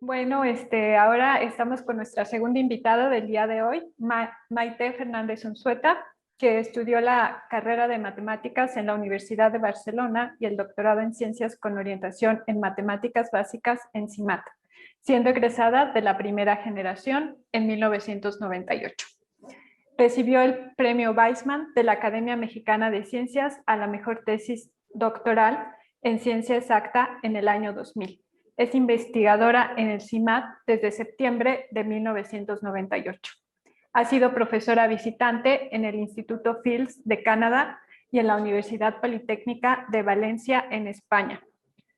Bueno, ahora estamos con nuestra segunda invitada del día de hoy, Maite Fernández Unzueta, que estudió la carrera de matemáticas en la Universidad de Barcelona y el doctorado en ciencias con orientación en matemáticas básicas en CIMAT, siendo egresada de la primera generación en 1998. Recibió el premio Weizmann de la Academia Mexicana de Ciencias a la mejor tesis doctoral en ciencia exacta en el año 2000. Es investigadora en el CIMAT desde septiembre de 1998. Ha sido profesora visitante en el Instituto Fields de Canadá y en la Universidad Politécnica de Valencia en España.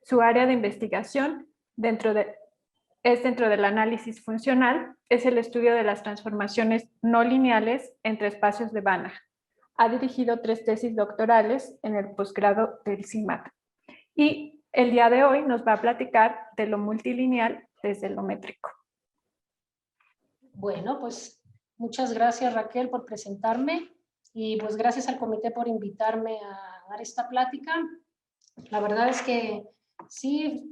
Su área de investigación dentro del análisis funcional, es el estudio de las transformaciones no lineales entre espacios de Banach. Ha dirigido 3 tesis doctorales en el posgrado del CIMAT. Y el día de hoy nos va a platicar de lo multilineal desde lo métrico. Bueno, pues muchas gracias, Raquel, por presentarme y pues gracias al comité por invitarme a dar esta plática. La verdad es que sí,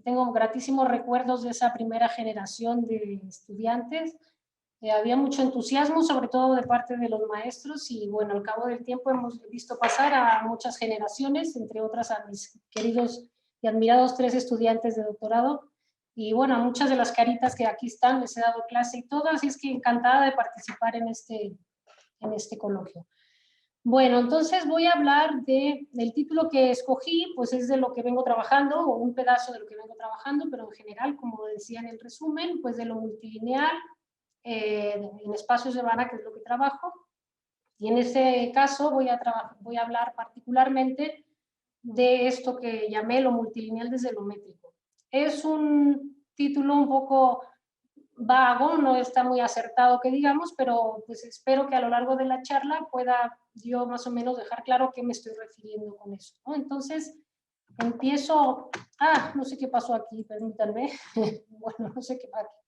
tengo gratísimos recuerdos de esa primera generación de estudiantes. Había mucho entusiasmo, sobre todo de parte de los maestros, y bueno, al cabo del tiempo hemos visto pasar a muchas generaciones, entre otras a mis queridos y admirados 3 estudiantes de doctorado. Y bueno, a muchas de las caritas que aquí están les he dado clase y todo, así es que encantada de participar en este coloquio. Bueno, entonces voy a hablar del título que escogí, pues es de lo que vengo trabajando, o un pedazo de lo que vengo trabajando, pero en general, como decía en el resumen, pues de lo multilineal en espacios de Banach, que es lo que trabajo. Y en este caso voy a hablar particularmente de esto que llamé lo multilineal desde lo métrico. Es un título un poco vago, no está muy acertado que digamos, pero pues espero que a lo largo de la charla pueda yo más o menos dejar claro a qué me estoy refiriendo con eso, ¿no? Entonces, empiezo, no sé qué pasó aquí, permítanme, bueno, no sé qué pasó aquí.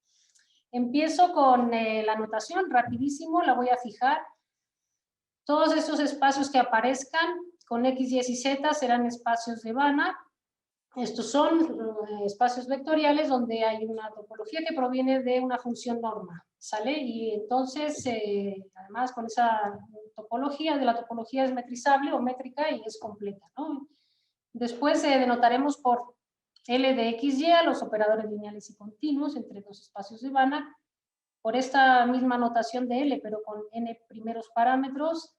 Empiezo con la notación, rapidísimo, la voy a fijar. Todos estos espacios que aparezcan con X, Y y Z serán espacios de Banach. Estos son espacios vectoriales donde hay una topología que proviene de una función norma, ¿sale? Y entonces, además, con esa topología, de la topología es metrizable o métrica y es completa, ¿no? Después denotaremos por L de XY a los operadores lineales y continuos entre los espacios de Banach, por esta misma notación de L, pero con N primeros parámetros,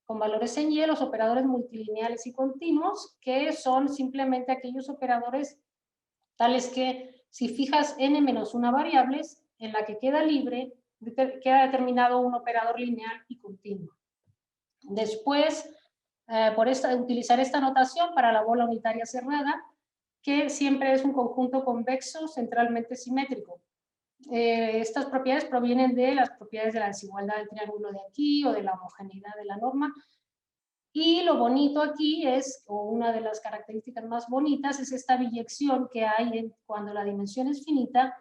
con valores en Y, los operadores multilineales y continuos, que son simplemente aquellos operadores tales que si fijas n menos una variables, en la que queda libre, queda determinado un operador lineal y continuo. Después, utilizar esta notación para la bola unitaria cerrada, que siempre es un conjunto convexo centralmente simétrico. Estas propiedades provienen de las propiedades de la desigualdad del triángulo de aquí o de la homogeneidad de la norma. Y lo bonito aquí es, o una de las características más bonitas, es esta biyección que hay cuando la dimensión es finita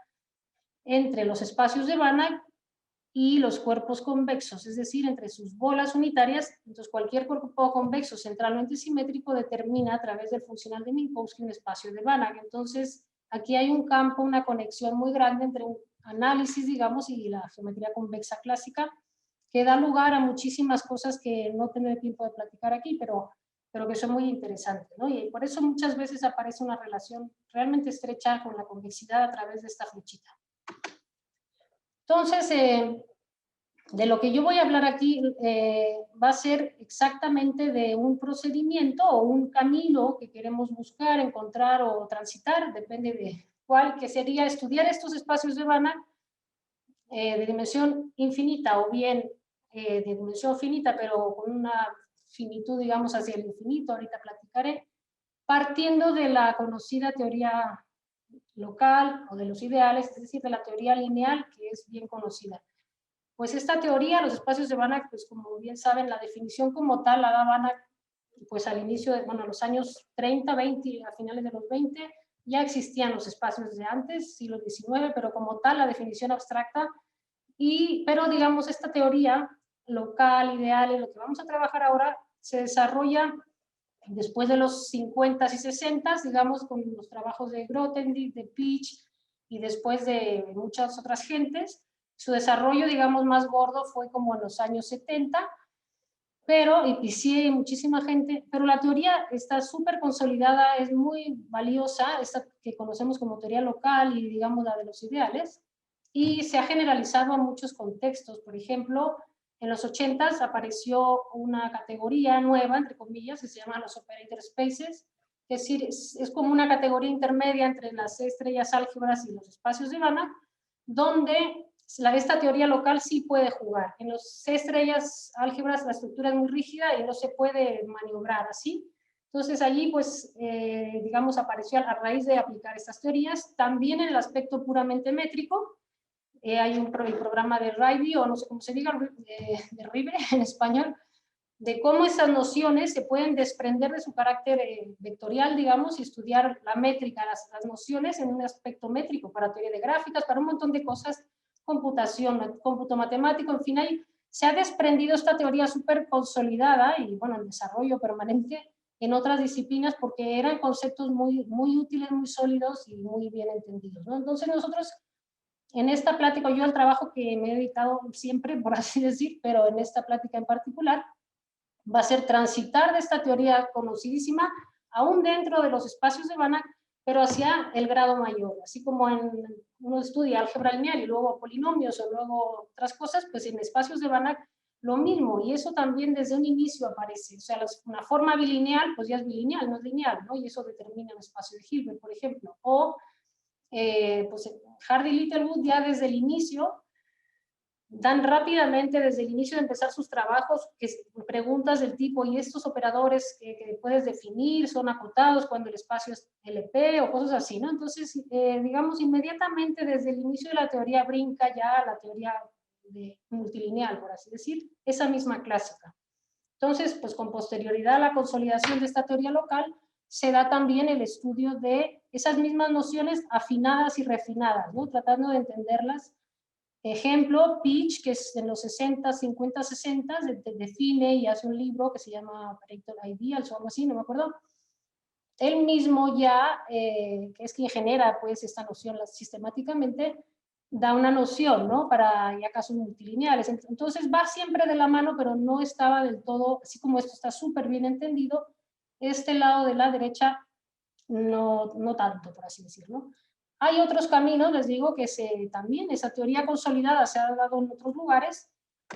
entre los espacios de Banach y los cuerpos convexos, es decir, entre sus bolas unitarias. Entonces, cualquier cuerpo convexo centralmente simétrico determina a través del funcional de Minkowski un espacio de Banach. Entonces, aquí hay un campo, una conexión muy grande entre un análisis, digamos, y la geometría convexa clásica, que da lugar a muchísimas cosas que no tendré tiempo de platicar aquí, pero que son muy interesantes, ¿no? Y por eso muchas veces aparece una relación realmente estrecha con la convexidad a través de esta flechita. Entonces, de lo que yo voy a hablar aquí va a ser exactamente de un procedimiento o un camino que queremos buscar, encontrar o transitar, depende de cuál, que sería estudiar estos espacios de Banach de dimensión infinita o bien de dimensión finita, pero con una finitud, digamos, hacia el infinito, ahorita platicaré, partiendo de la conocida teoría local o de los ideales, es decir, de la teoría lineal, que es bien conocida. Pues esta teoría, los espacios de Banach, pues como bien saben, la definición como tal la da Banach pues al inicio de, bueno, los años 30, 20, a finales de los 20, ya existían los espacios de antes, siglo XIX, pero como tal la definición abstracta, pero digamos esta teoría local, ideal, lo que vamos a trabajar ahora, se desarrolla después de los 50 y 60, digamos, con los trabajos de Grothendieck, de Pitch, y después de muchas otras gentes. Su desarrollo, digamos, más gordo fue como en los años 70, y sí hay muchísima gente, pero la teoría está súper consolidada, es muy valiosa, esta que conocemos como teoría local y digamos la de los ideales, y se ha generalizado a muchos contextos. Por ejemplo, en los 80s apareció una categoría nueva, entre comillas, que se llama los operator spaces, es decir, es como una categoría intermedia entre las estrellas álgebras y los espacios de Banach, donde esta teoría local sí puede jugar. En los estrellas álgebras la estructura es muy rígida y no se puede maniobrar así. Entonces allí, pues, digamos, apareció a raíz de aplicar estas teorías. También en el aspecto puramente métrico, hay un programa de Ribey, o no sé cómo se diga, de Ribe en español, de cómo esas nociones se pueden desprender de su carácter vectorial, digamos, y estudiar la métrica, las nociones en un aspecto métrico, para teoría de gráficas, para un montón de cosas, computación, cómputo matemático, en fin, ahí se ha desprendido esta teoría súper consolidada y, bueno, en desarrollo permanente en otras disciplinas, porque eran conceptos muy, muy útiles, muy sólidos y muy bien entendidos, ¿no? Entonces nosotros, en esta plática, yo el trabajo que me he dedicado siempre, por así decir, pero en esta plática en particular, va a ser transitar de esta teoría conocidísima, aún dentro de los espacios de Banach, pero hacia el grado mayor. Así como uno estudia álgebra lineal y luego polinomios o luego otras cosas, pues en espacios de Banach lo mismo, y eso también desde un inicio aparece. O sea, una forma bilineal, pues ya es bilineal, no es lineal, ¿no? Y eso determina el espacio de Hilbert, por ejemplo. O, pues Hardy y Littlewood ya desde el inicio dan rápidamente, desde el inicio de empezar sus trabajos, preguntas del tipo, ¿y estos operadores que puedes definir son acotados cuando el espacio es LP o cosas así, ¿no? Entonces, digamos, inmediatamente desde el inicio de la teoría brinca ya a la teoría multilineal, por así decir, esa misma clásica. Entonces, pues con posterioridad a la consolidación de esta teoría local, se da también el estudio de esas mismas nociones afinadas y refinadas, ¿no? Tratando de entenderlas. Ejemplo, Peach, que es en los 60, 50, 60, define y hace un libro que se llama Operator Ideals o algo así, no me acuerdo. Él mismo ya, que es quien genera pues esta noción sistemáticamente, da una noción, ¿no? Para ya casos multilineales. Entonces va siempre de la mano, pero no estaba del todo, así como esto está súper bien entendido, este lado de la derecha no, no tanto, por así decirlo. Hay otros caminos, les digo, que también esa teoría consolidada se ha dado en otros lugares,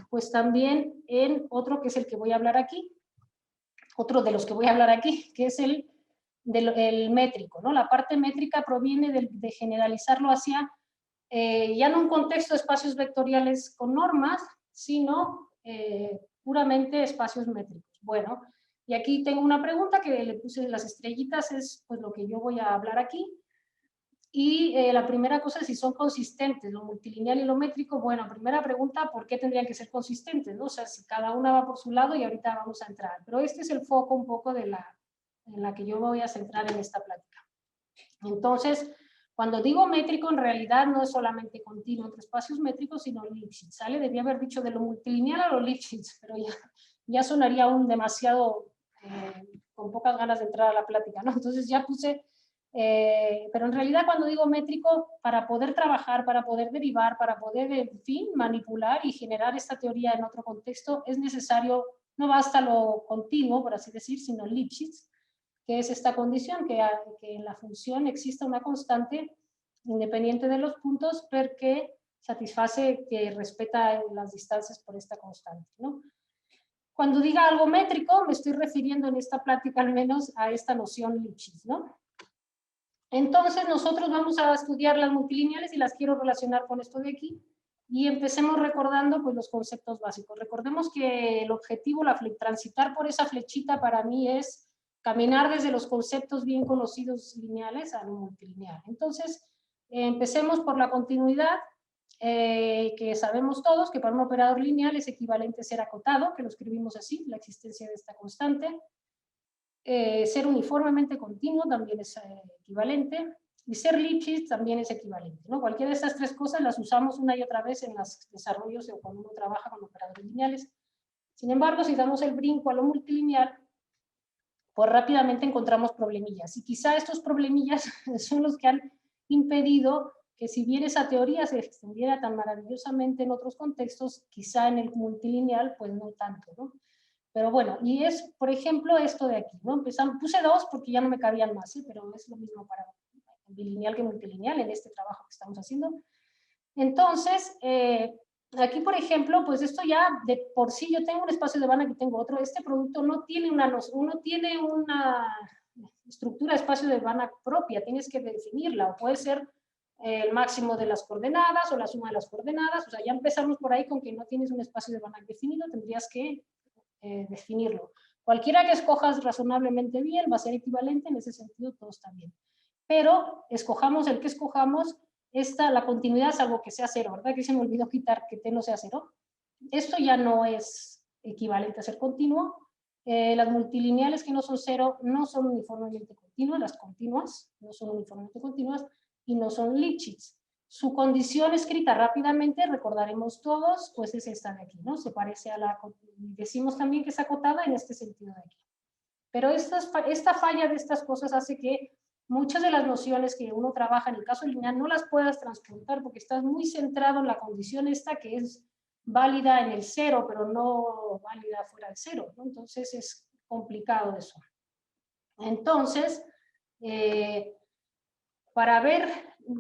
pues también en otro que es el que voy a hablar aquí, otro de los que voy a hablar aquí, que es el métrico, ¿no? La parte métrica proviene de generalizarlo hacia, ya no un contexto de espacios vectoriales con normas, sino puramente espacios métricos. Bueno, y aquí tengo una pregunta que le puse las estrellitas, es pues lo que yo voy a hablar aquí. Y la primera cosa es si son consistentes, lo multilineal y lo métrico. Bueno, primera pregunta, ¿por qué tendrían que ser consistentes, ¿no? O sea, si cada una va por su lado, y ahorita vamos a entrar. Pero este es el foco un poco en la que yo voy a centrar en esta plática. Entonces, cuando digo métrico, en realidad no es solamente continuo entre espacios métricos, sino Lipschitz, ¿sale? Debía haber dicho de lo multilineal a lo Lipschitz, pero ya sonaría aún demasiado, con pocas ganas de entrar a la plática, ¿no? Entonces ya puse, pero en realidad cuando digo métrico, para poder trabajar, para poder derivar, para poder, en fin, manipular y generar esta teoría en otro contexto, es necesario, no basta lo continuo, por así decir, sino Lipschitz, que es esta condición, que en la función exista una constante independiente de los puntos, pero que satisface, que respeta las distancias por esta constante, ¿no? Cuando diga algo métrico, me estoy refiriendo en esta plática al menos a esta noción Lipschitz, ¿no? Entonces nosotros vamos a estudiar las multilineales y las quiero relacionar con esto de aquí, y empecemos recordando pues los conceptos básicos. Recordemos que el objetivo, transitar por esa flechita para mí es caminar desde los conceptos bien conocidos lineales a lo multilineal. Entonces, empecemos por la continuidad, que sabemos todos que para un operador lineal es equivalente a ser acotado, que lo escribimos así, la existencia de esta constante. Ser uniformemente continuo también es equivalente, y ser Lipschitz también es equivalente, ¿no? Cualquiera de estas tres cosas las usamos una y otra vez en los desarrollos o cuando uno trabaja con operadores lineales. Sin embargo, si damos el brinco a lo multilineal, pues rápidamente encontramos problemillas, y quizá estos problemillas son los que han impedido que si bien esa teoría se extendiera tan maravillosamente en otros contextos, quizá en el multilineal, pues no tanto, ¿no? Pero bueno, y es, por ejemplo, esto de aquí, ¿no? Puse 2 porque ya no me cabían más, ¿sí? Pero es lo mismo para bilineal que multilineal en este trabajo que estamos haciendo. Entonces, aquí, por ejemplo, pues esto ya de por sí, yo tengo un espacio de Banach y tengo otro. Este producto no tiene una estructura de espacio de Banach propia, tienes que definirla, o puede ser el máximo de las coordenadas o la suma de las coordenadas. O sea, ya empezamos por ahí con que no tienes un espacio de Banach definido, tendrías que definirlo. Cualquiera que escojas razonablemente bien va a ser equivalente, en ese sentido todo está bien. Pero escojamos el que escojamos, la continuidad es algo que sea cero, ¿verdad? Que se me olvidó quitar que t no sea cero. Esto ya no es equivalente a ser continuo. Las multilineales que no son cero no son uniformemente continuas, las continuas no son uniformemente continuas y no son Lipschitz. Su condición escrita rápidamente, recordaremos todos, pues es esta de aquí, ¿no? Se parece a la, decimos también que es acotada en este sentido de aquí. Pero esta falla de estas cosas hace que muchas de las nociones que uno trabaja en el caso lineal no las puedas transportar porque estás muy centrado en la condición esta que es válida en el cero, pero no válida fuera del cero, ¿no? Entonces es complicado eso. Entonces, para ver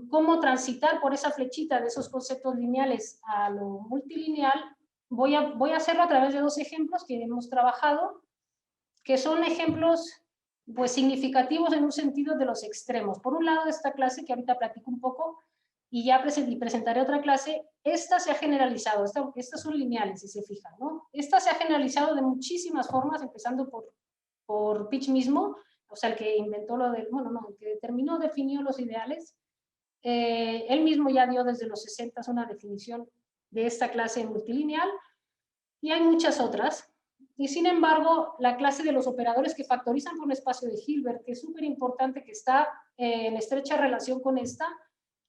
cómo transitar por esa flechita de esos conceptos lineales a lo multilineal, voy a hacerlo a través de 2 ejemplos que hemos trabajado, que son ejemplos pues significativos en un sentido de los extremos. Por un lado, de esta clase que ahorita platico un poco y ya presentaré otra clase, esta se ha generalizado, estas son lineales, si se fijan, ¿no? Esta se ha generalizado de muchísimas formas, empezando por Pitch mismo, o sea, el que inventó lo de, bueno, no, el que definió los ideales. Él mismo ya dio desde los 60 una definición de esta clase multilineal, y hay muchas otras. Y sin embargo, la clase de los operadores que factorizan por un espacio de Hilbert, que es súper importante, que está en estrecha relación con esta,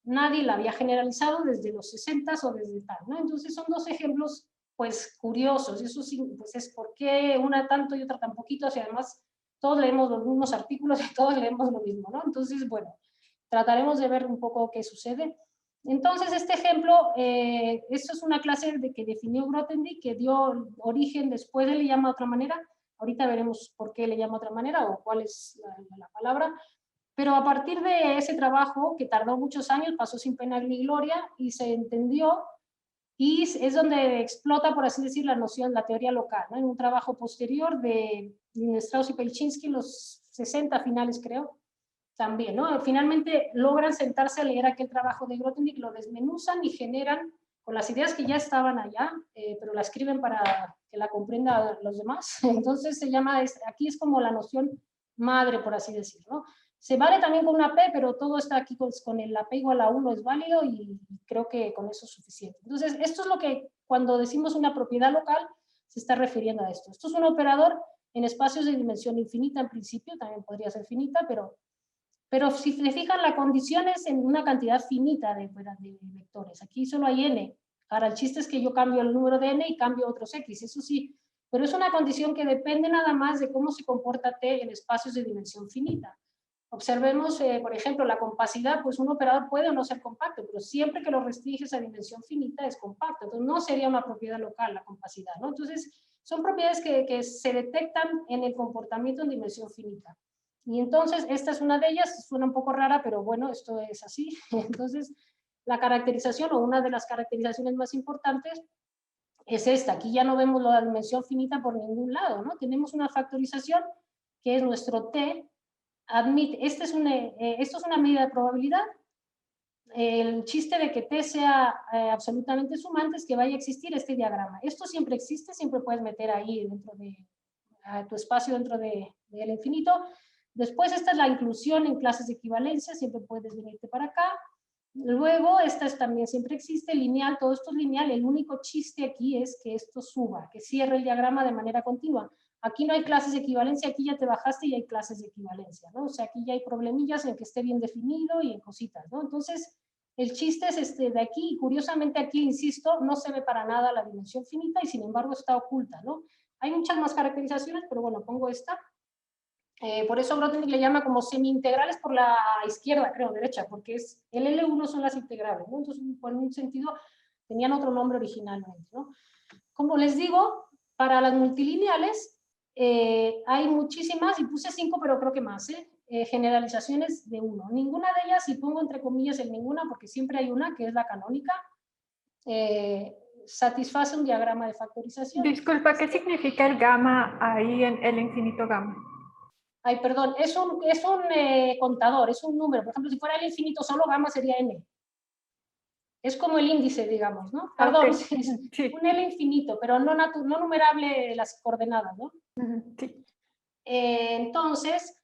nadie la había generalizado desde los 60 o desde tal, ¿no? Entonces son 2 ejemplos, pues, curiosos. Y eso sí, pues es por qué una tanto y otra tan poquito, y además todos leemos los mismos artículos y todos leemos lo mismo, ¿no? Entonces, bueno, trataremos de ver un poco qué sucede. Entonces, este ejemplo, esto es una clase que definió Grothendieck, que dio origen, después él le llama de otra manera, ahorita veremos por qué le llama de otra manera o cuál es la palabra, pero a partir de ese trabajo, que tardó muchos años, pasó sin pena ni gloria, y se entendió, y es donde explota, por así decir, la noción, la teoría local, ¿no? En un trabajo posterior de Strauss y Pelchinski, los 60 finales creo, también, ¿no? Finalmente logran sentarse a leer aquel trabajo de Grothendieck, lo desmenuzan y generan, con las ideas que ya estaban allá, pero la escriben para que la comprendan los demás. Entonces se llama, aquí es como la noción madre, por así decirlo, ¿no? Se vale también con una P, pero todo está aquí con el P igual a 1 es válido, y creo que con eso es suficiente. Entonces, esto es lo que cuando decimos una propiedad local se está refiriendo a esto. Esto es un operador en espacios de dimensión infinita en principio, también podría ser finita, pero si se fijan, la condición es en una cantidad finita de vectores. Aquí solo hay n. Ahora, el chiste es que yo cambio el número de n y cambio otros x, eso sí, pero es una condición que depende nada más de cómo se comporta t en espacios de dimensión finita. Observemos, por ejemplo, la compacidad, pues un operador puede o no ser compacto, pero siempre que lo restringes a dimensión finita es compacto. Entonces no sería una propiedad local la compacidad, ¿no? Entonces son propiedades que se detectan en el comportamiento en dimensión finita. Y entonces esta es una de ellas, suena un poco rara, pero bueno, esto es así. Entonces la caracterización, o una de las caracterizaciones más importantes, es esta. Aquí ya no vemos la dimensión finita por ningún lado, ¿no? Tenemos una factorización que es nuestro t, admite, esto es una medida de probabilidad. El chiste de que t sea absolutamente sumante es que vaya a existir este diagrama. Esto siempre existe, siempre puedes meter ahí dentro de tu espacio dentro del infinito. Después esta es la inclusión en clases de equivalencia, siempre puedes venirte para acá. Luego esta también siempre existe, lineal, todo esto es lineal. El único chiste aquí es que esto suba, que cierre el diagrama de manera continua. Aquí no hay clases de equivalencia, aquí ya te bajaste y hay clases de equivalencia, ¿no? O sea, aquí ya hay problemillas en que esté bien definido y en cositas, ¿no? Entonces, el chiste es de aquí, y curiosamente aquí, insisto, no se ve para nada la dimensión finita y sin embargo está oculta, ¿no? Hay muchas más caracterizaciones, pero bueno, pongo esta. Por eso Grothendieck le llama como semi-integrales por la izquierda, creo, derecha, porque el L1 son las integrales, ¿no? Entonces, por un sentido, tenían otro nombre originalmente, ¿no? Como les digo, para las multilineales hay muchísimas, y puse 5, pero creo que más, generalizaciones de 1. Ninguna de ellas, y pongo entre comillas el ninguna, porque siempre hay una, que es la canónica, satisface un diagrama de factorización. Disculpa, ¿qué significa el gamma ahí en el infinito gamma? Ay, perdón, es un contador, es un número. Por ejemplo, si fuera el infinito solo, gamma sería n. Es como el índice, digamos, ¿no? Perdón, Okay. es Sí. un L infinito, pero no numerable las coordenadas, ¿no? Sí. Entonces,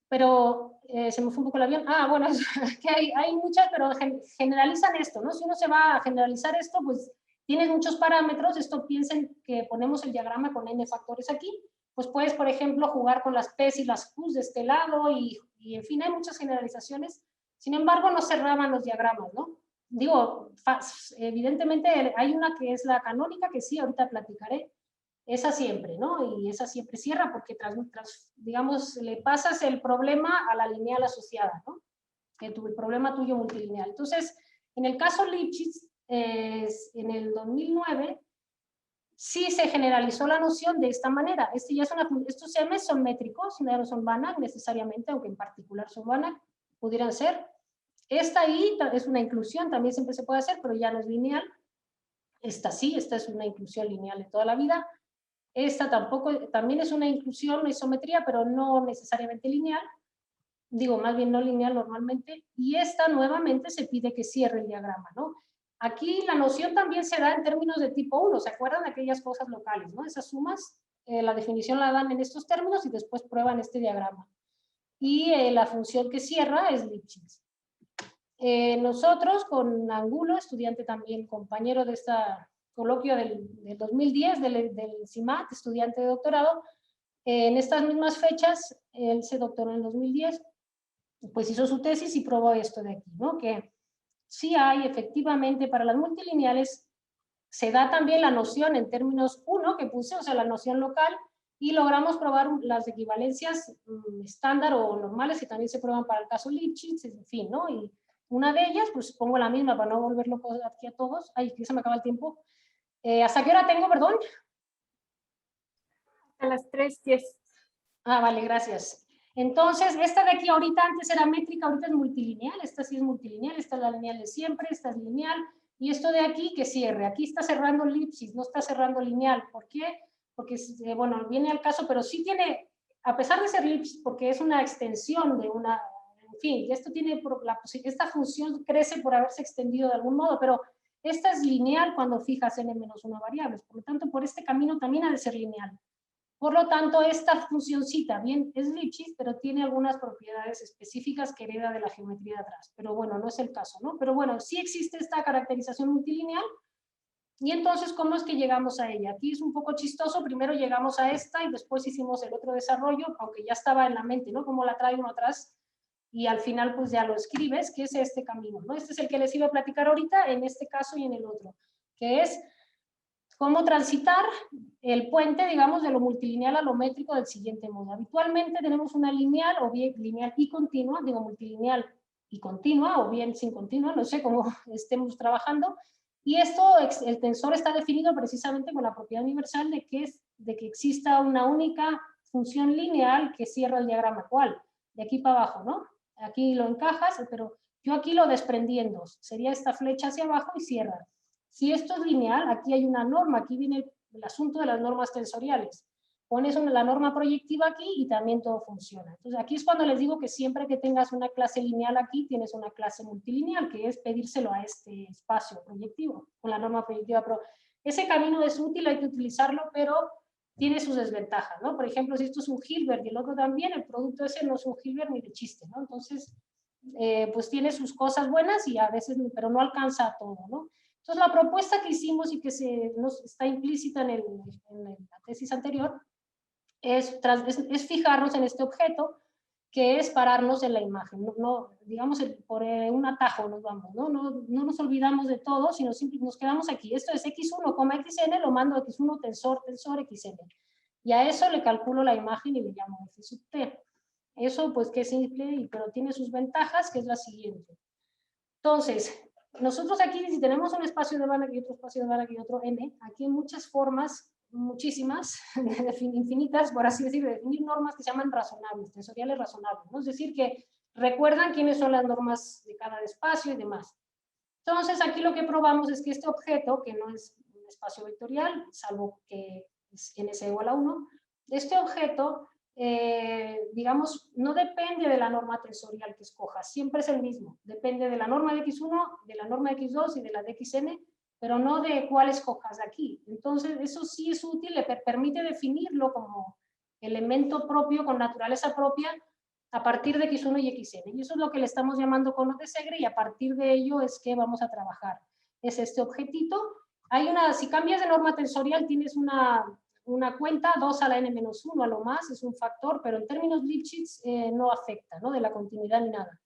pero se me fue un poco el avión. Ah, bueno, es que hay muchas, pero generalizan esto, ¿no? Si uno se va a generalizar esto, pues tienes muchos parámetros. Esto piensen que ponemos el diagrama con n factores aquí. Pues puedes, por ejemplo, jugar con las P's y las Q's de este lado y en fin, hay muchas generalizaciones. Sin embargo, no cerraban los diagramas, ¿no? Digo, evidentemente hay una que es la canónica, que sí, ahorita platicaré. Esa siempre, ¿no? Y esa siempre cierra porque, digamos, le pasas el problema a la lineal asociada, ¿no? El problema tuyo multilineal. Entonces, en el caso Lipschitz, en el 2009, sí se generalizó la noción de esta manera. Estos M son métricos, no son Banach necesariamente, aunque en particular son Banach, pudieran ser. Esta I es una inclusión, también siempre se puede hacer, pero ya no es lineal. Esta sí, esta es una inclusión lineal de toda la vida. Esta también es una inclusión, una isometría, pero no necesariamente lineal. Digo, más bien no lineal normalmente. Y esta nuevamente se pide que cierre el diagrama, ¿no? Aquí la noción también se da en términos de tipo 1. ¿Se acuerdan de aquellas cosas locales, no? Esas sumas, la definición la dan en estos términos y después prueban este diagrama. Y la función que cierra es Lipschitz. Nosotros con Angulo, estudiante también, compañero de esta coloquio del 2010, del CIMAT, estudiante de doctorado, en estas mismas fechas, él se doctoró en el 2010, pues hizo su tesis y probó esto de aquí, ¿no? Que sí hay efectivamente para las multilineales, se da también la noción en términos 1 que puse, o sea, la noción local, y logramos probar las equivalencias estándar o normales que también se prueban para el caso Lipschitz, en fin, ¿no? Y una de ellas, pues pongo la misma para no volver loco aquí a todos. Ay, que se me acaba el tiempo. ¿Hasta qué hora tengo, perdón? A las 3:10. Ah, vale, gracias. Entonces, esta de aquí ahorita antes era métrica, ahorita es multilineal. Esta sí es multilineal, esta es la lineal de siempre, esta es lineal. Y esto de aquí que cierre. Aquí está cerrando Lipschitz, no está cerrando lineal. ¿Por qué? Porque, bueno, viene al caso, pero sí tiene, a pesar de ser Lipschitz, porque es una extensión de una, en fin, esto tiene, esta función crece por haberse extendido de algún modo, pero esta es lineal cuando fijas n-1 variables. Por lo tanto, por este camino también ha de ser lineal. Por lo tanto, esta funcióncita bien es Lipschitz, pero tiene algunas propiedades específicas que hereda de la geometría de atrás. Pero bueno, no es el caso, ¿no? Pero bueno, sí existe esta caracterización multilineal. Y entonces, ¿cómo es que llegamos a ella? Aquí es un poco chistoso. Primero llegamos a esta y después hicimos el otro desarrollo, aunque ya estaba en la mente, ¿no? Cómo la trae uno atrás. Y al final, pues ya lo escribes, que es este camino, ¿no? Este es el que les iba a platicar ahorita, en este caso y en el otro, que es cómo transitar el puente, digamos, de lo multilineal a lo métrico del siguiente modo. Habitualmente tenemos una lineal o bien lineal y continua, digo multilineal y continua o bien sin continua, no sé cómo estemos trabajando. Y esto, el tensor está definido precisamente con la propiedad universal de que exista una única función lineal que cierra el diagrama. ¿Cuál? De aquí para abajo, ¿no? Aquí lo encajas, pero yo aquí lo desprendí en dos. Sería esta flecha hacia abajo y cierra. Si esto es lineal, aquí hay una norma, aquí viene el asunto de las normas tensoriales. Pones la norma proyectiva aquí y también todo funciona. Entonces aquí es cuando les digo que siempre que tengas una clase lineal aquí, tienes una clase multilineal, que es pedírselo a este espacio proyectivo, con la norma proyectiva. Pero ese camino es útil, hay que utilizarlo, pero tiene sus desventajas, ¿no? Por ejemplo, si esto es un Hilbert y el otro también, el producto ese no es un Hilbert ni de chiste, ¿no? Entonces, pues tiene sus cosas buenas y a veces, pero no alcanza a todo, ¿no? Entonces, la propuesta que hicimos y que está implícita en la tesis anterior es fijarnos en este objeto, que es pararnos en la imagen. Digamos, por un atajo nos vamos, ¿no? No nos olvidamos de todo, sino simplemente nos quedamos aquí. Esto es x1, xn, lo mando x1, tensor, xn. Y a eso le calculo la imagen y le llamo f sub t. Eso pues que es simple, pero tiene sus ventajas, que es la siguiente. Entonces, nosotros aquí, si tenemos un espacio de Banach y otro espacio de Banach y otro M, aquí hay muchas formas, muchísimas, infinitas, por así decirlo, de definir normas que se llaman razonables, tensoriales razonables, ¿no? Es decir, que recuerdan quiénes son las normas de cada espacio y demás. Entonces, aquí lo que probamos es que este objeto, que no es un espacio vectorial, salvo que es ns igual a 1, este objeto, digamos, no depende de la norma tensorial que escojas, siempre es el mismo. Depende de la norma de x1, de la norma de x2 y de la de xn, pero no de cuál escojas aquí. Entonces, eso sí es útil, le permite definirlo como elemento propio, con naturaleza propia, a partir de x1 y xn. Y eso es lo que le estamos llamando cono de Segre, y a partir de ello es que vamos a trabajar. Es este objetito. Hay una, si cambias de norma tensorial, tienes una cuenta, 2 a la n-1 a lo más, es un factor, pero en términos Lipschitz no afecta, ¿no? De la continuidad ni nada.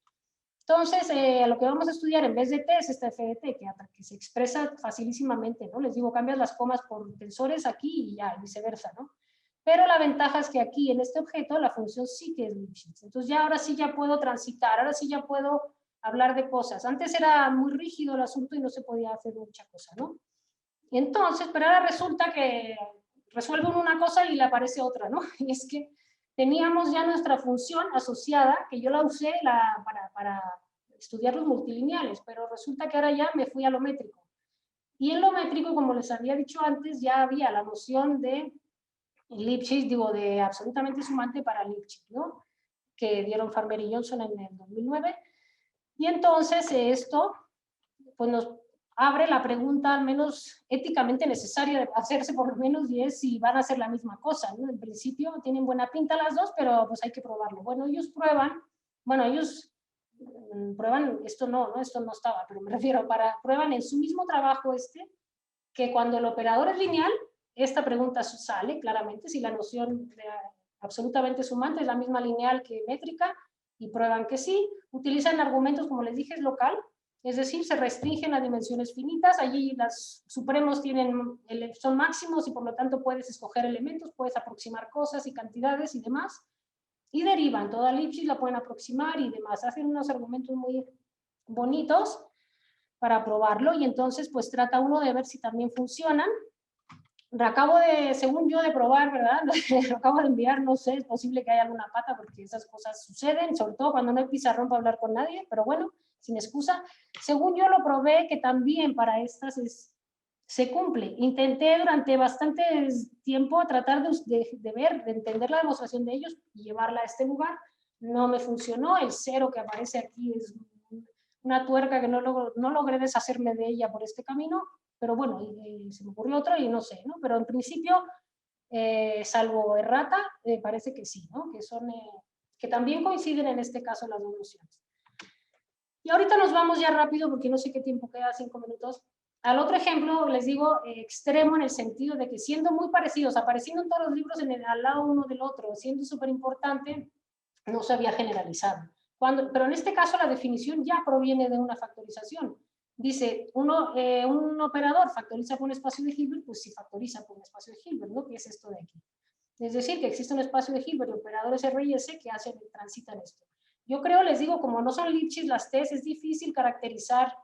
Entonces, lo que vamos a estudiar en vez de t es esta f de t, que se expresa facilísimamente, ¿no? Les digo, cambias las comas por tensores aquí y ya, y viceversa, ¿no? Pero la ventaja es que aquí en este objeto la función sí que es Lipschitz. Entonces ya ahora sí ya puedo transitar, ahora sí ya puedo hablar de cosas. Antes era muy rígido el asunto y no se podía hacer mucha cosa, ¿no? Y entonces, pero ahora resulta que resuelven una cosa y le aparece otra, ¿no? Y es que teníamos ya nuestra función asociada, que yo la usé para estudiar los multilineales, pero resulta que ahora ya me fui a lo métrico. Y en lo métrico, como les había dicho antes, ya había la noción de Lipschitz, digo, de absolutamente sumante para Lipschitz, ¿no? Que dieron Farmer y Johnson en el 2009. Y entonces esto, pues nos abre la pregunta al menos éticamente necesaria de hacerse por lo menos, y es si van a hacer la misma cosa, ¿no? En principio tienen buena pinta las dos, pero pues hay que probarlo. Bueno, ellos prueban, bueno, ellos prueban, esto no estaba, pero me refiero, prueban en su mismo trabajo que cuando el operador es lineal, esta pregunta sale claramente, si la noción de absolutamente sumante es la misma lineal que métrica, y prueban que sí. Utilizan argumentos, como les dije, es local, es decir, se restringen a dimensiones finitas, allí los supremos son máximos y por lo tanto puedes escoger elementos, puedes aproximar cosas y cantidades y demás, y derivan, toda Lipschitz la pueden aproximar y demás, hacen unos argumentos muy bonitos para probarlo, y entonces pues trata uno de ver si también funcionan. Acabo de, según yo, de probar, ¿verdad? Lo acabo de enviar, no sé, es posible que haya alguna pata porque esas cosas suceden, sobre todo cuando no hay pizarrón para hablar con nadie, pero bueno, sin excusa. Según yo lo probé, que también para estas se cumple. Intenté durante bastante tiempo tratar de ver, de entender la demostración de ellos y llevarla a este lugar. No me funcionó, el cero que aparece aquí es una tuerca que no logré deshacerme de ella por este camino, pero bueno, se me ocurrió otro y no sé, ¿no? Pero en principio, salvo errata, parece que sí, ¿no? Que también coinciden en este caso las dos nociones. Y ahorita nos vamos ya rápido porque no sé qué tiempo queda, 5 minutos. Al otro ejemplo, les digo, extremo en el sentido de que siendo muy parecidos, apareciendo en todos los libros al lado uno del otro, siendo súper importante, no se había generalizado. Pero en este caso la definición ya proviene de una factorización. Dice, un operador factoriza por un espacio de Hilbert, pues si factoriza por un espacio de Hilbert, ¿no? ¿Qué es esto de aquí? Es decir, que existe un espacio de Hilbert y operadores R y S que transitan esto. Yo creo, les digo, como no son Lipschitz las T's, es difícil caracterizar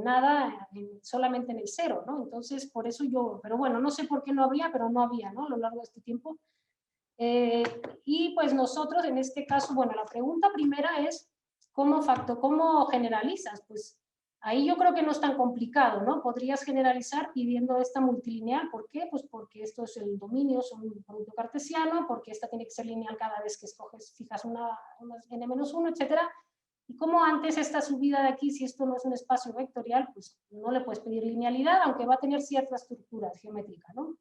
nada solamente en el cero, ¿no? Entonces, por eso pero bueno, no sé por qué no había, pero no había, ¿no? A lo largo de este tiempo. Y pues nosotros en este caso, bueno, la pregunta primera es, ¿cómo generalizas? Pues ahí yo creo que no es tan complicado, ¿no? Podrías generalizar pidiendo esta multilineal. ¿Por qué? Pues porque esto es el dominio, es un producto cartesiano, porque esta tiene que ser lineal cada vez que fijas una n-1, etcétera. Y como antes esta subida de aquí, si esto no es un espacio vectorial, pues no le puedes pedir linealidad, aunque va a tener cierta estructura geométrica, ¿no?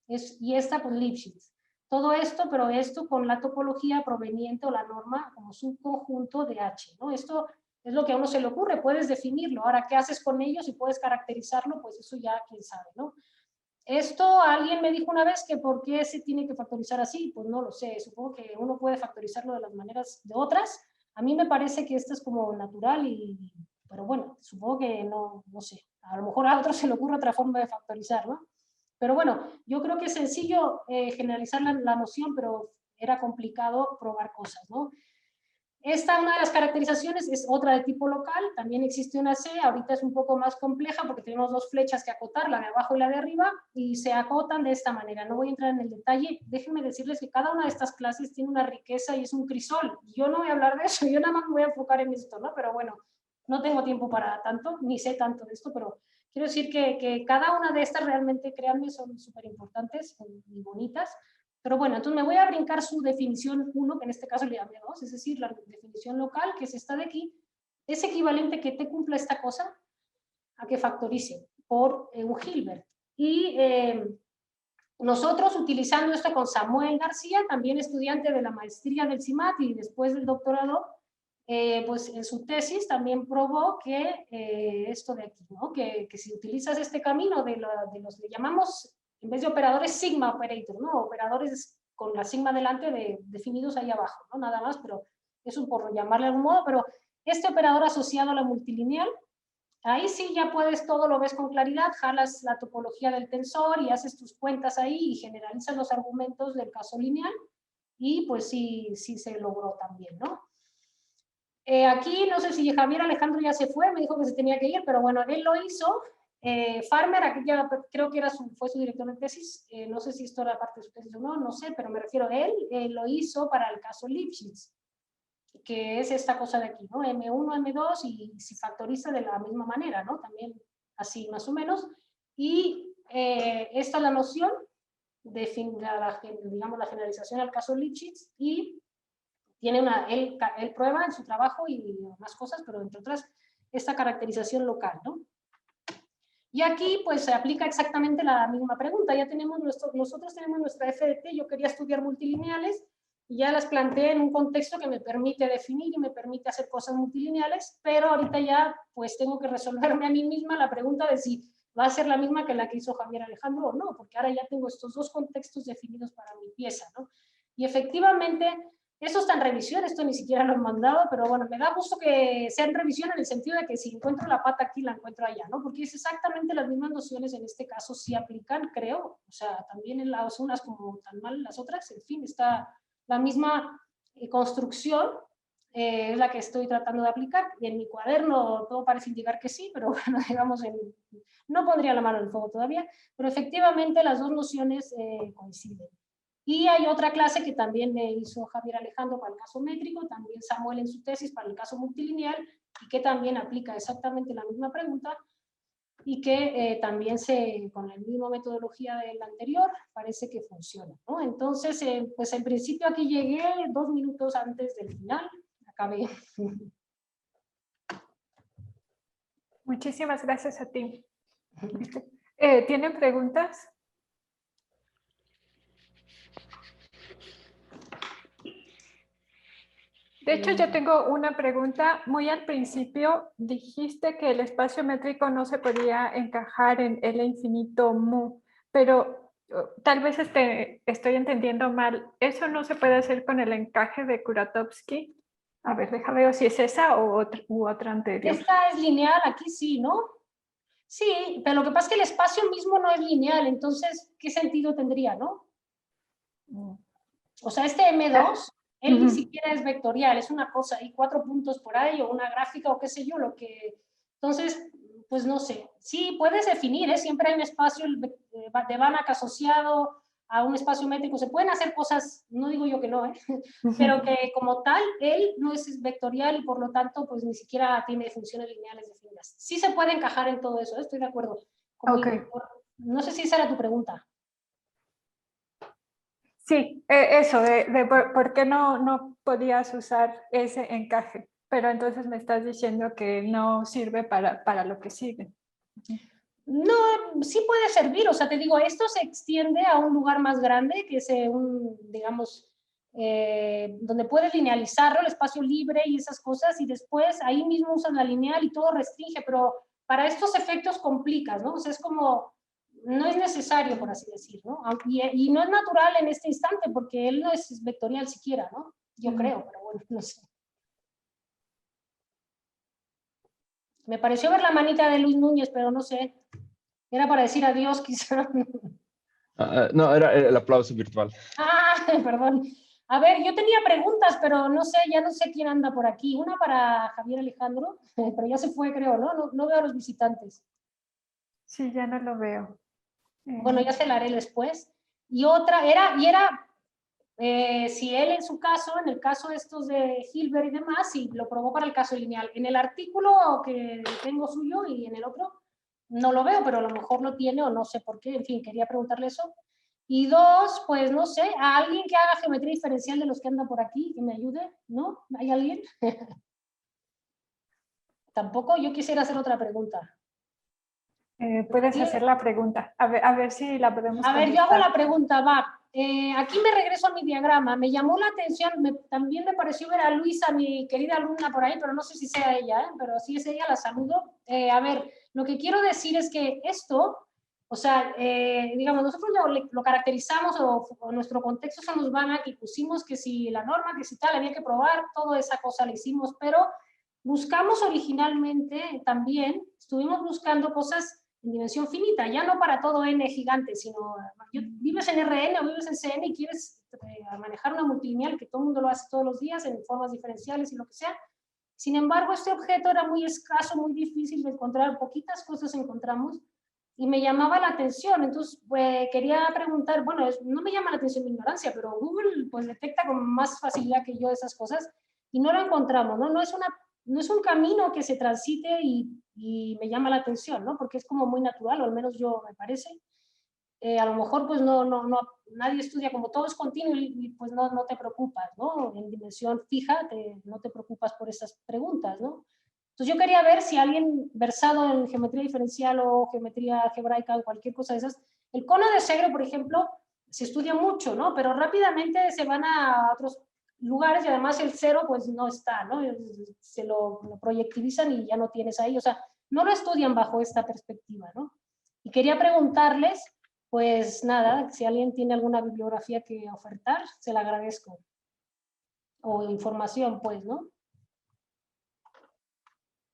Y esta pues Lipschitz. Todo esto, pero esto con la topología proveniente o la norma como subconjunto de H, ¿no? Esto es lo que a uno se le ocurre, puedes definirlo. Ahora, ¿qué haces con ellos y puedes caracterizarlo? Pues eso ya quién sabe, ¿no? Esto alguien me dijo una vez que ¿por qué se tiene que factorizar así? Pues no lo sé, supongo que uno puede factorizarlo de las maneras de otras. A mí me parece que esto es como natural, pero bueno, supongo que no sé. A lo mejor a otros se le ocurre otra forma de factorizar, ¿no? Pero bueno, yo creo que es sencillo generalizar la noción, pero era complicado probar cosas, ¿no? Esta, una de las caracterizaciones, es otra de tipo local, también existe una C, ahorita es un poco más compleja porque tenemos dos flechas que acotar, la de abajo y la de arriba, y se acotan de esta manera. No voy a entrar en el detalle, déjenme decirles que cada una de estas clases tiene una riqueza y es un crisol. Yo no voy a hablar de eso, yo nada más me voy a enfocar en esto, ¿no? Pero bueno, no tengo tiempo para tanto, ni sé tanto de esto, pero quiero decir que cada una de estas realmente, créanme, son súper importantes y bonitas. Pero bueno, entonces me voy a brincar su definición 1, que en este caso le llamé 2, es decir, la definición local, que es esta de aquí, es equivalente que te cumpla esta cosa a que factorice por un Hilbert. Y nosotros utilizando esto con Samuel García, también estudiante de la maestría del CIMAT y después del doctorado, pues en su tesis también probó que esto de aquí, ¿no? Que si utilizas este camino de los que llamamos, en vez de operadores, sigma operator, ¿no? Operadores con la sigma delante definidos ahí abajo, ¿no? Nada más, pero es un por llamarle de algún modo, pero este operador asociado a la multilineal, ahí sí ya puedes, todo lo ves con claridad, jalas la topología del tensor y haces tus cuentas ahí y generalizas los argumentos del caso lineal y pues sí se logró también, ¿no? Aquí no sé si Javier Alejandro ya se fue, me dijo que se tenía que ir, pero bueno, él lo hizo. Farmer, aquí ya creo que fue su director de tesis, no sé si esto era parte de su tesis o no, no sé, pero me refiero a él, lo hizo para el caso Lipschitz, que es esta cosa de aquí, ¿no? M1, M2 y si factoriza de la misma manera, ¿no? También así más o menos. Y esta es la noción de digamos, la generalización al caso Lipschitz y tiene él prueba en su trabajo y más cosas, pero entre otras esta caracterización local, ¿no? Y aquí pues se aplica exactamente la misma pregunta, ya tenemos nosotros tenemos nuestra FDT, yo quería estudiar multilineales y ya las planteé en un contexto que me permite definir y me permite hacer cosas multilineales, pero ahorita ya pues tengo que resolverme a mí misma la pregunta de si va a ser la misma que la que hizo Javier Alejandro o no, porque ahora ya tengo estos dos contextos definidos para mi pieza, ¿no? Y efectivamente, esto está en revisión, esto ni siquiera lo han mandado, pero bueno, me da gusto que sea en revisión en el sentido de que si encuentro la pata aquí, la encuentro allá, ¿no? Porque es exactamente las mismas nociones en este caso sí aplican, creo, o sea, también en las unas como tan mal las otras, en fin, está la misma construcción, es la que estoy tratando de aplicar, y en mi cuaderno todo parece indicar que sí, pero bueno, digamos, no pondría la mano en el fuego todavía, pero efectivamente las dos nociones coinciden. Y hay otra clase que también me hizo Javier Alejandro para el caso métrico, también Samuel en su tesis para el caso multilineal, y que también aplica exactamente la misma pregunta, y que también con la misma metodología del anterior, parece que funciona, ¿no? Entonces, pues en principio aquí llegué 2 minutos antes del final, acabé. Muchísimas gracias a ti. ¿Tienen preguntas? De hecho, yo tengo una pregunta. Muy al principio dijiste que el espacio métrico no se podía encajar en L infinito mu, pero tal vez estoy entendiendo mal. ¿Eso no se puede hacer con el encaje de Kuratowski? A ver, déjame ver si es esa u otra anterior. Esta es lineal, aquí sí, ¿no? Sí, pero lo que pasa es que el espacio mismo no es lineal, entonces, ¿qué sentido tendría, no? O sea, este M2, él ni siquiera es vectorial, es una cosa, hay 4 puntos por ahí, o una gráfica, o qué sé yo, entonces, pues no sé. Sí, puedes definir, siempre hay un espacio de Banach asociado a un espacio métrico, se pueden hacer cosas, no digo yo que no, pero que como tal, él no es vectorial y por lo tanto, pues ni siquiera tiene funciones lineales definidas. Sí se puede encajar en todo eso, estoy de acuerdo. No sé si esa era tu pregunta. Sí, eso, de por qué no podías usar ese encaje, pero entonces me estás diciendo que no sirve para lo que sigue. No, sí puede servir, o sea, te digo, esto se extiende a un lugar más grande, que es digamos, donde puedes linealizarlo, el espacio libre y esas cosas, y después ahí mismo usas la lineal y todo restringe, pero para estos efectos complicas, ¿no? O sea, es como, no es necesario, por así decir, ¿no? Y no es natural en este instante, porque él no es vectorial siquiera, ¿no? Yo creo, pero bueno, no sé. Me pareció ver la manita de Luis Núñez, pero no sé. Era para decir adiós, quizá. No, era el aplauso virtual. Ah, perdón. A ver, yo tenía preguntas, pero no sé, ya no sé quién anda por aquí. Una para Javier Alejandro, pero ya se fue, creo, ¿no? No veo a los visitantes. Sí, ya no lo veo. Bueno, ya se la haré después. Y otra, si él en su caso, en el caso estos de Hilbert y demás, si lo probó para el caso lineal. En el artículo que tengo suyo y en el otro, no lo veo, pero a lo mejor lo tiene o no sé por qué. En fin, quería preguntarle eso. Y dos, pues no sé, a alguien que haga geometría diferencial de los que andan por aquí, que me ayude, ¿no? ¿Hay alguien? Tampoco, yo quisiera hacer otra pregunta. Puedes hacer la pregunta, a ver si la podemos A ver, yo hago la contestar. pregunta, va. Aquí me regreso a mi diagrama. Me llamó la atención, también me pareció ver a Luisa, mi querida alumna por ahí, pero no sé si sea ella, pero si es ella, la saludo. A ver, lo que quiero decir es que esto, o sea, digamos, nosotros lo caracterizamos o nuestro contexto son los BANAC y pusimos que si la norma, que si tal, había que probar, toda esa cosa la hicimos, pero buscamos originalmente también, estuvimos buscando cosas en dimensión finita, ya no para todo n gigante, sino vives en RN o vives en CN y quieres manejar una multilineal que todo el mundo lo hace todos los días en formas diferenciales y lo que sea. Sin embargo, este objeto era muy escaso, muy difícil de encontrar, poquitas cosas encontramos y me llamaba la atención. Entonces, quería preguntar, bueno, no me llama la atención mi ignorancia, pero Google pues detecta con más facilidad que yo esas cosas y no lo encontramos, ¿no? No es un camino que se transite y me llama la atención, ¿no? Porque es como muy natural, o al menos yo me parece. A lo mejor pues nadie estudia, como todo es continuo y pues no te preocupas, ¿no? En dimensión fija no te preocupas por esas preguntas, ¿no? Entonces yo quería ver si alguien versado en geometría diferencial o geometría algebraica o cualquier cosa de esas, el cono de Segre, por ejemplo, se estudia mucho, ¿no? Pero rápidamente se van a otros lugares y además el cero pues no está, ¿no? Se lo proyectivizan y ya no tienes ahí, o sea, no lo estudian bajo esta perspectiva, ¿no? Y quería preguntarles, pues nada, si alguien tiene alguna bibliografía que ofertar, se la agradezco. O información, pues, ¿no?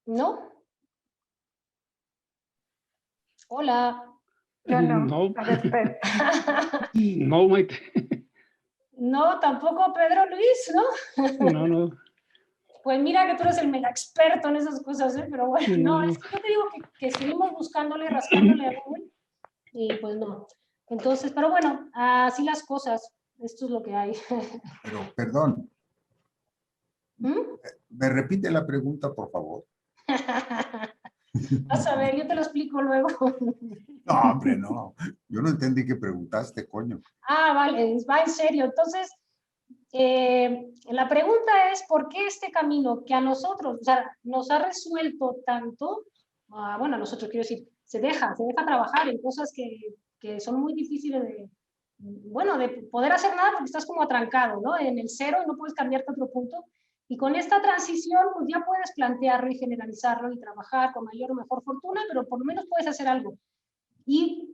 ¿No? Hola. Yo no. No, A ver, Pedro. no, Maite. No, tampoco Pedro Luis, ¿no? No, no, Pues mira que tú eres el mega experto en esas cosas, ¿eh? Pero bueno, no, no. es que yo te digo que estuvimos buscándole, rascándole a Google y pues no. Entonces, pero bueno, así las cosas, esto es lo que hay. Pero, perdón, ¿Mm? ¿me repite la pregunta, por favor? Vas a ver, yo te lo explico luego. No, hombre, no. Yo no entendí que preguntaste, coño. Ah, vale, va en serio. Entonces, la pregunta es, ¿por qué este camino que a nosotros, o sea, nos ha resuelto tanto, bueno, a nosotros quiero decir, se deja trabajar en cosas que son muy difíciles de, bueno, de poder hacer nada porque estás como atrancado, ¿no? En el cero y no puedes cambiarte a otro punto. Y con esta transición, pues ya puedes plantearlo y generalizarlo y trabajar con mayor o mejor fortuna, pero por lo menos puedes hacer algo. ¿Y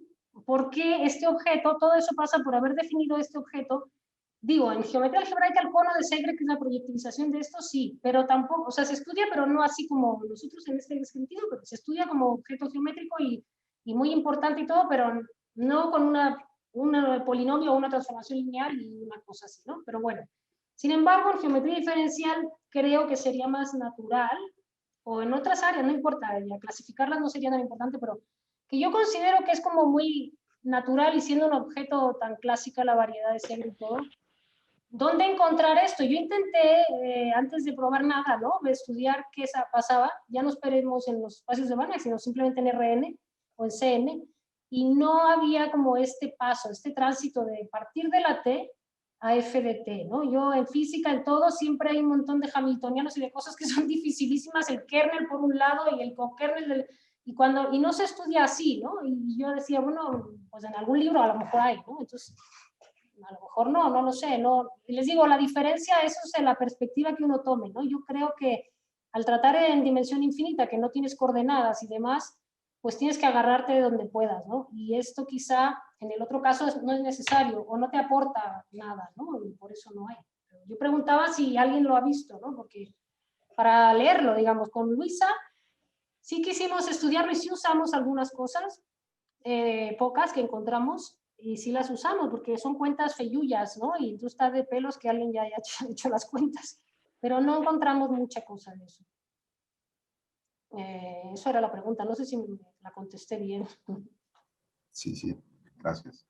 por qué este objeto? Todo eso pasa por haber definido este objeto. Digo, en geometría algebraica el cono de Segre, que es la proyectivización de esto, sí, pero tampoco, o sea, se estudia, pero no así como nosotros en este sentido, pero se estudia como objeto geométrico y muy importante y todo, pero no con un polinomio o una transformación lineal y una cosa así, ¿no? Pero bueno, sin embargo, en geometría diferencial creo que sería más natural, o en otras áreas, no importa, ya clasificarlas no sería tan importante, pero que yo considero que es como muy natural y siendo un objeto tan clásica la variedad de Segre y todo. ¿Dónde encontrar esto? Yo intenté, antes de probar nada, ¿no? De estudiar qué pasaba, ya no esperemos en los espacios de Banach, sino simplemente en RN o en CN, y no había como este paso, este tránsito de partir de la T a F de T, ¿no? Yo en física, en todo, siempre hay un montón de hamiltonianos y de cosas que son dificilísimas, el kernel por un lado y el co-kernel y no se estudia así, ¿no? Y yo decía, bueno, pues en algún libro a lo mejor hay, ¿no? Entonces, a lo mejor no lo sé, no. Y les digo, la diferencia, eso es en la perspectiva que uno tome, ¿no? Yo creo que al tratar en dimensión infinita, que no tienes coordenadas y demás, pues tienes que agarrarte de donde puedas, ¿no? Y esto quizá, en el otro caso, no es necesario o no te aporta nada, ¿no? Y por eso no hay. Yo preguntaba si alguien lo ha visto, ¿no? Porque para leerlo, digamos, con Luisa, sí quisimos estudiarlo y sí usamos algunas cosas, pocas que encontramos, y sí las usamos porque son cuentas feyullas, ¿no? Y tú estás de pelos que alguien ya haya hecho las cuentas, pero no encontramos mucha cosa de eso. Eso era la pregunta, no sé si la contesté bien. Sí, sí, gracias.